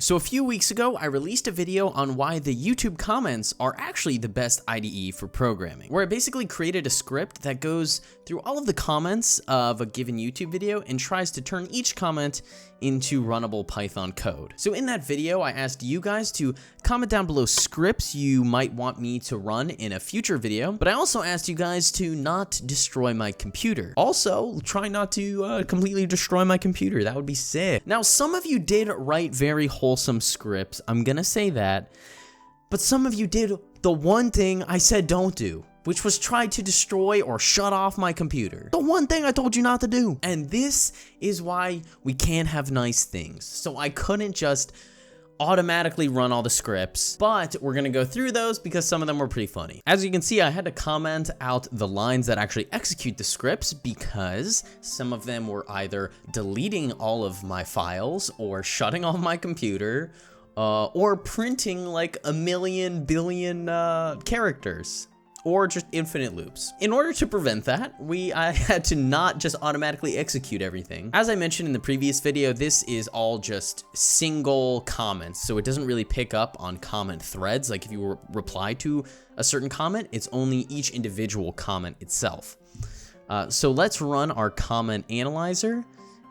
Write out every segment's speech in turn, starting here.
So a few weeks ago, I released a video on why the YouTube comments are actually the best IDE for programming, where I basically created a script that goes through all of the comments of a given YouTube video and tries to turn each comment into runnable Python code. So in that video, I asked you guys to comment down below scripts you might want me to run in a future video, but I also asked you guys to not destroy my computer. Also, try not to completely destroy my computer. That would be sick. Now, some of you did write very wholesome scripts, I'm gonna say that, but some of you did the one thing I said don't do, which was try to destroy or shut off my computer. The one thing I told you not to do. And this is why we can't have nice things. So I couldn't just automatically run all the scripts, but we're gonna go through those because some of them were pretty funny. As you can see, I had to comment out the lines that actually execute the scripts because some of them were either deleting all of my files or shutting off my computer or printing like a million billion characters, or just infinite loops. In order to prevent that, I had to not just automatically execute everything. As I mentioned in the previous video, this is all just single comments, so it doesn't really pick up on comment threads. Like if you reply to a certain comment, it's only each individual comment itself. So let's run our comment analyzer,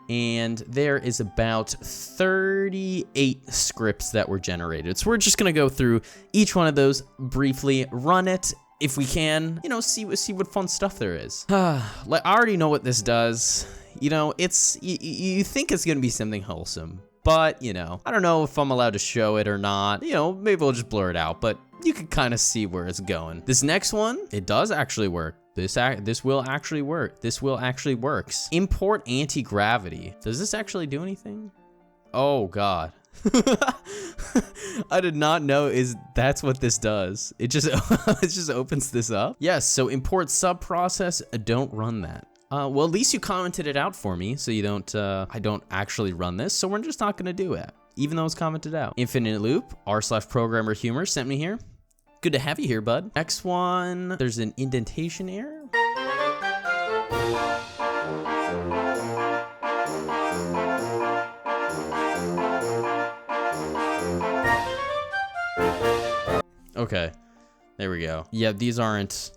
and there is about 38 scripts that were generated. So we're just gonna go through each one of those briefly, run it, if we can, you know, see what fun stuff there is. Like, I already know what this does. You know, you think it's gonna be something wholesome, but you know, I don't know if I'm allowed to show it or not. You know, maybe we'll just blur it out, but you can kind of see where it's going. This next one, it does actually work. This will actually work. This will actually works. Import anti-gravity. Does this actually do anything? Oh God. I did not know that's what this does. It just it just opens this up. Yes, so import sub process, don't run that. Well, at least you commented it out for me, so you don't I don't actually run this, so we're just not gonna do it, even though it's commented out. Infinite loop, r/programmer humor sent me here. Good to have you here, bud. Next one, there's an indentation error. Okay, there we go. Yeah, these aren't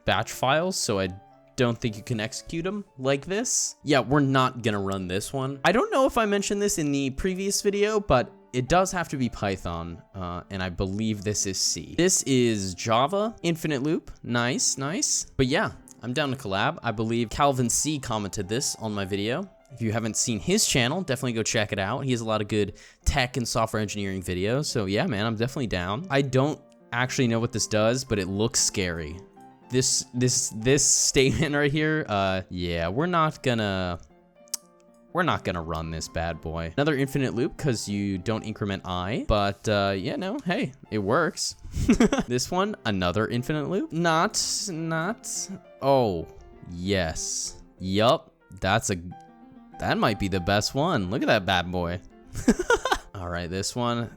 batch files, so I don't think you can execute them like this. Yeah, we're not gonna run this one. I don't know if I mentioned this in the previous video, but it does have to be Python, and I believe this is C. This is Java, infinite loop, nice, nice. But yeah, I'm down to collab. I believe Calvin C commented this on my video. If you haven't seen his channel, definitely go check it out. He has a lot of good tech and software engineering videos. So yeah, man, I'm definitely down. I don't actually know what this does, but it looks scary. This statement right here, yeah, we're not gonna run this bad boy. Another infinite loop because you don't increment I, but yeah, no, hey, it works. This one, another infinite loop. Not, oh, yes. Yup, that might be the best one. Look at that bad boy. All right, this one,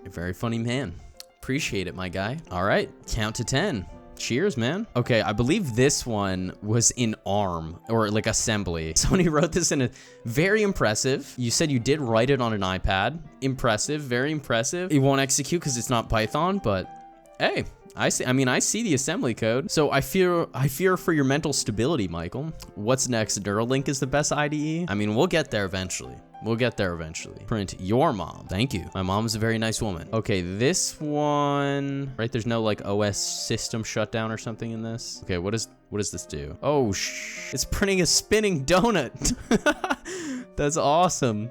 a very funny man. Appreciate it, my guy. All right, count to 10. Cheers, man. Okay, I believe this one was in ARM, or like assembly. Somebody wrote this in a very impressive. You said you did write it on an iPad. Impressive, very impressive. It won't execute because it's not Python, but hey, I see the assembly code. So I fear for your mental stability, Michael. What's next? Neuralink is the best IDE? I mean, we'll get there eventually. We'll get there eventually. Print your mom. Thank you. My mom's a very nice woman. Okay, this one, right? There's no like OS system shutdown or something in this. Okay, what does this do? Oh, it's printing a spinning donut. That's awesome.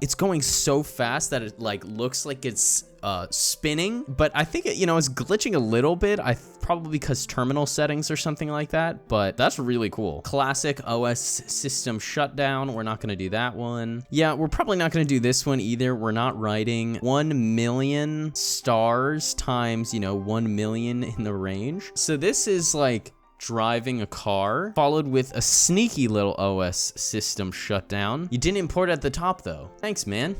It's going so fast that it like looks like it's spinning, but I think it, you know, it's glitching a little bit. Probably because terminal settings or something like that, but that's really cool. Classic OS system shutdown. We're not gonna do that one. Yeah, we're probably not gonna do this one either. We're not writing 1 million stars times, you know, 1 million in the range. So this is like driving a car, followed with a sneaky little OS system shutdown. You didn't import at the top though. Thanks, man.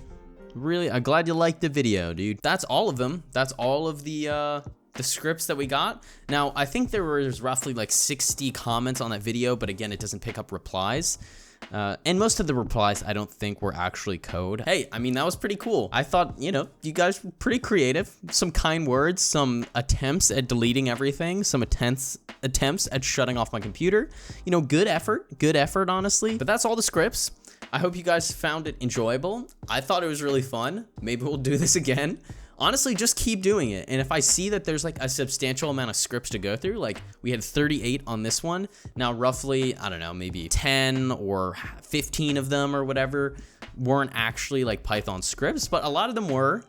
Really, I'm glad you liked the video, dude. That's all of them. That's all of the scripts that we got. Now, I think there was roughly like 60 comments on that video, but again, it doesn't pick up replies. And most of the replies I don't think were actually code. Hey, I mean, that was pretty cool. I thought, you know, you guys were pretty creative. Some kind words, some attempts at deleting everything, some attempts at shutting off my computer. You know, good effort, honestly. But that's all the scripts. I hope you guys found it enjoyable. I thought it was really fun. Maybe we'll do this again. Honestly, just keep doing it. And if I see that there's like a substantial amount of scripts to go through, like we had 38 on this one. Now, roughly, I don't know, maybe 10 or 15 of them or whatever weren't actually like Python scripts, but a lot of them were.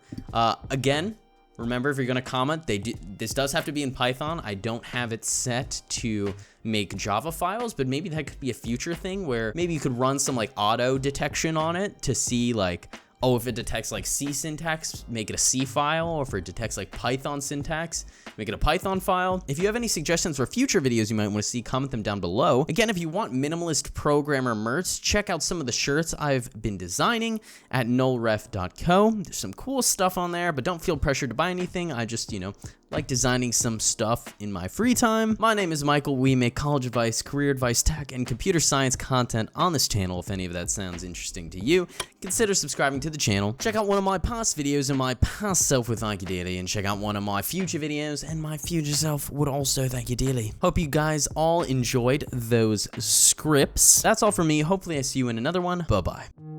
Again, remember, if you're gonna comment, this does have to be in Python. I don't have it set to make Java files, but maybe that could be a future thing where maybe you could run some like auto detection on it to see like, oh, if it detects like C syntax, make it a C file, or if it detects like Python syntax, make it a Python file. If you have any suggestions for future videos you might want to see, comment them down below. Again, if you want minimalist programmer merch, check out some of the shirts I've been designing at nullref.co. There's some cool stuff on there, but don't feel pressured to buy anything. I just, you know, like designing some stuff in my free time. My name is Michael. We make college advice, career advice, tech, and computer science content on this channel. If any of that sounds interesting to you, consider subscribing to the channel. Check out one of my past videos and my past self would thank you dearly, and check out one of my future videos and my future self would also thank you dearly. Hope you guys all enjoyed those scripts. That's all from me. Hopefully I see you in another one. Bye-bye.